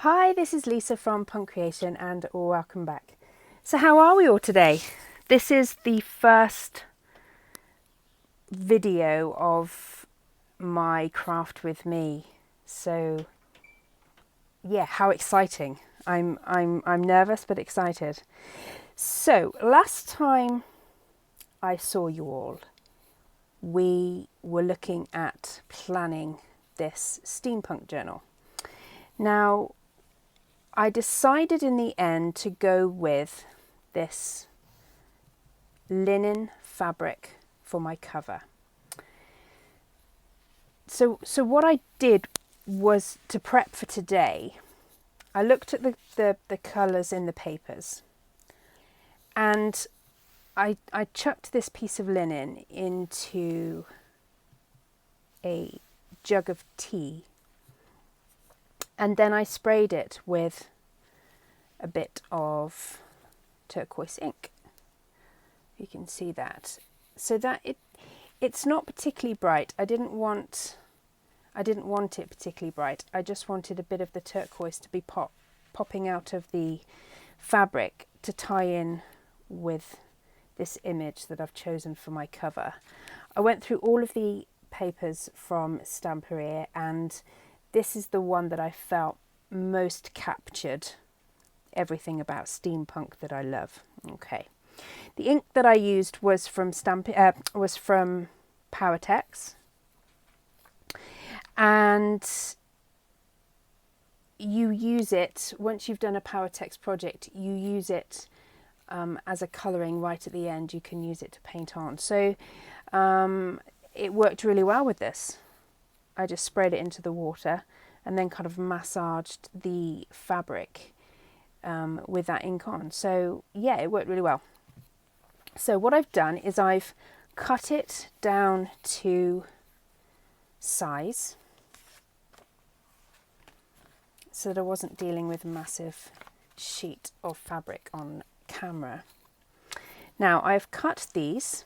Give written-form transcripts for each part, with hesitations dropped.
Hi, this is Lisa from Punk Creation and welcome back. So how are we all today? This is the first video of my craft with me. So yeah, how exciting. I'm nervous but excited. So last time I saw you all, we were looking at planning this steampunk journal. Now, I decided in the end to go with this linen fabric for my cover. So what I did was, to prep for today, I looked at the colours in the papers, and I chucked this piece of linen into a jug of tea, and then I sprayed it with a bit of turquoise ink. You can see that. So that it's not particularly bright. I didn't want it particularly bright. I just wanted a bit of the turquoise to be popping out of the fabric to tie in with this image that I've chosen for my cover. I went through all of the papers from Stamperia, and this is the one that I felt most captured everything about steampunk that I love. Okay, the ink that I used was from Powertex, and you use it once you've done a Powertex project. You use it as a colouring right at the end. You can use it to paint on. So it worked really well with this. I just sprayed it into the water and then kind of massaged the fabric with that ink on. So yeah, it worked really well. So what I've done is I've cut it down to size so that I wasn't dealing with a massive sheet of fabric on camera. Now I've cut these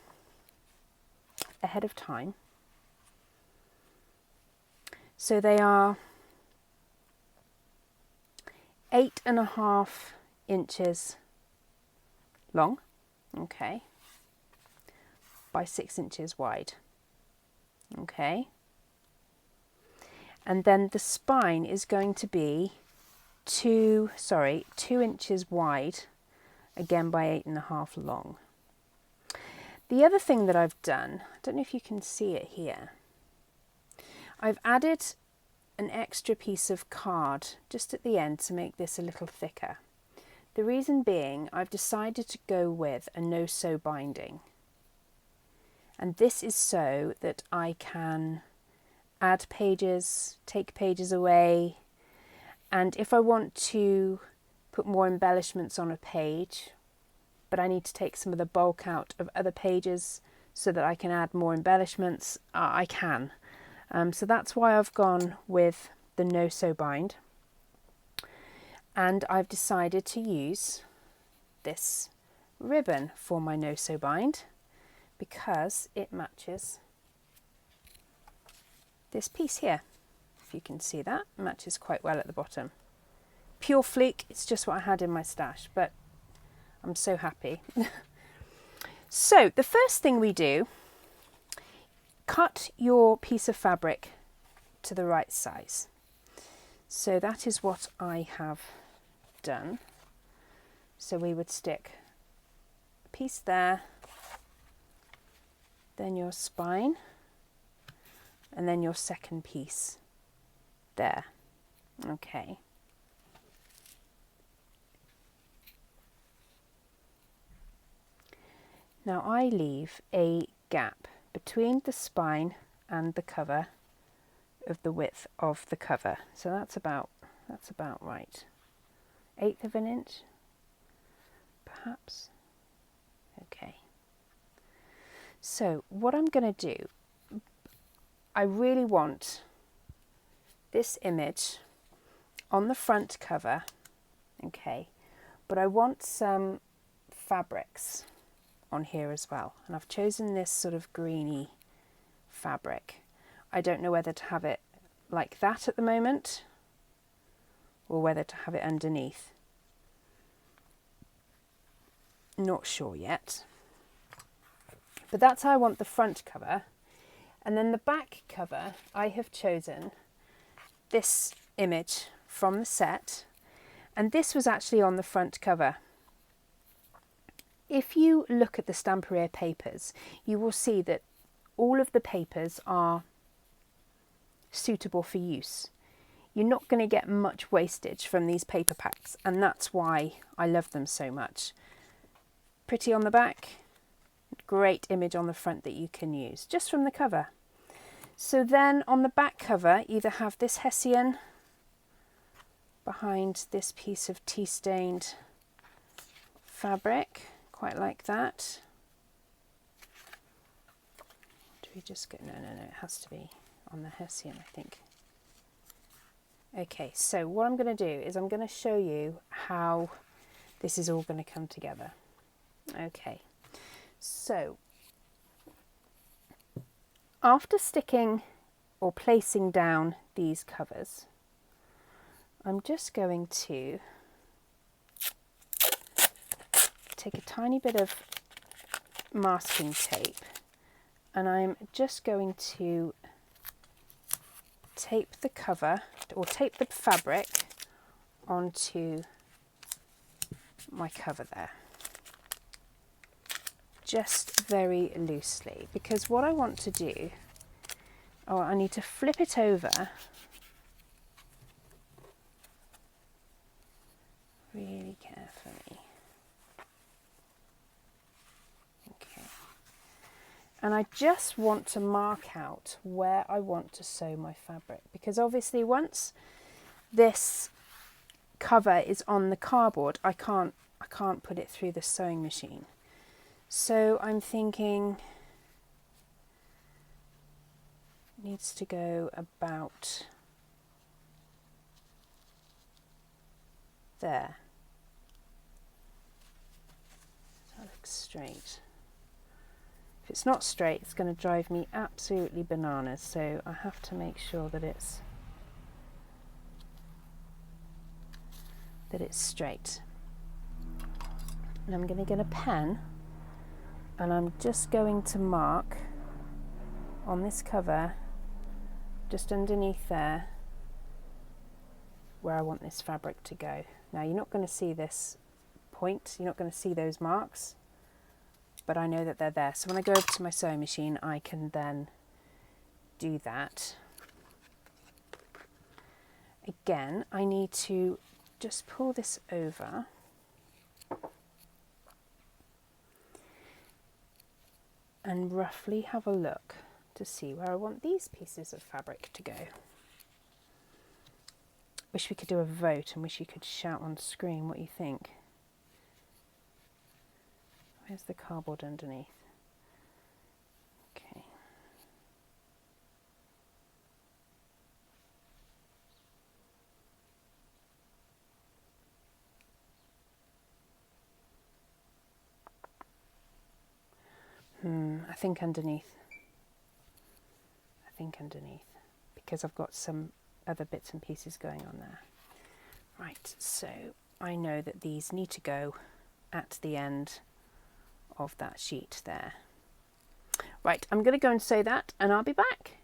ahead of time, so they are 8.5 inches long, okay, by 6 inches wide, okay. And then the spine is going to be 2 inches wide, again by 8.5 long. The other thing that I've done, I don't know if you can see it here, I've added an extra piece of card just at the end to make this a little thicker. The reason being, I've decided to go with a no-sew binding. And this is so that I can add pages, take pages away, and if I want to put more embellishments on a page, but I need to take some of the bulk out of other pages so that I can add more embellishments, I can. So that's why I've gone with the no-sew bind, and I've decided to use this ribbon for my no-sew bind because it matches this piece here. If you can see that, it matches quite well at the bottom. Pure fleek, it's just what I had in my stash, but I'm so happy. So the first thing we do, cut your piece of fabric to the right size. So that is what I have done. So we would stick a piece there, then your spine, and then your second piece there. Okay. Now I leave a gap between the spine and the cover of the width of the cover. So that's about right. 1/8 of an inch, perhaps. Okay. So what I'm going to do, I really want this image on the front cover, okay, but I want some fabrics on here as well, and I've chosen this sort of greeny fabric. I don't know whether to have it like that at the moment or whether to have it underneath. Not sure yet. But that's how I want the front cover. And then the back cover, I have chosen this image from the set. And this was actually on the front cover. If you look at the Stamperia papers, you will see that all of the papers are suitable for use. You're not going to get much wastage from these paper packs, and that's why I love them so much. Pretty on the back, great image on the front that you can use just from the cover. So then on the back cover, either have this Hessian behind this piece of tea-stained fabric, quite like that. Do we just get, no, it has to be on the Hessian, I think. Okay, so what I'm going to do is I'm going to show you how this is all going to come together. Okay, so after sticking or placing down these covers, I'm just going to take a tiny bit of masking tape, and I'm just going to tape the cover or tape the fabric onto my cover there, just very loosely, because what I want to do, I need to flip it over really carefully. Okay. And I just want to mark out where I want to sew my fabric, because obviously once this cover is on the cardboard, I can't put it through the sewing machine. So I'm thinking it needs to go about there. That looks straight. If it's not straight, it's going to drive me absolutely bananas, so I have to make sure that it's straight. And I'm going to get a pen, and I'm just going to mark on this cover, just underneath there, where I want this fabric to go. Now you're not going to see this point, you're not going to see those marks, but I know that they're there. So when I go over to my sewing machine, I can then do that. Again, I need to just pull this over. And roughly have a look to see where I want these pieces of fabric to go. Wish we could do a vote and wish you could shout on screen what you think. Where's the cardboard underneath? Okay. I think underneath. Because I've got some other bits and pieces going on there. Right, so I know that these need to go at the end of that sheet there. Right, I'm going to go and sew that, and I'll be back.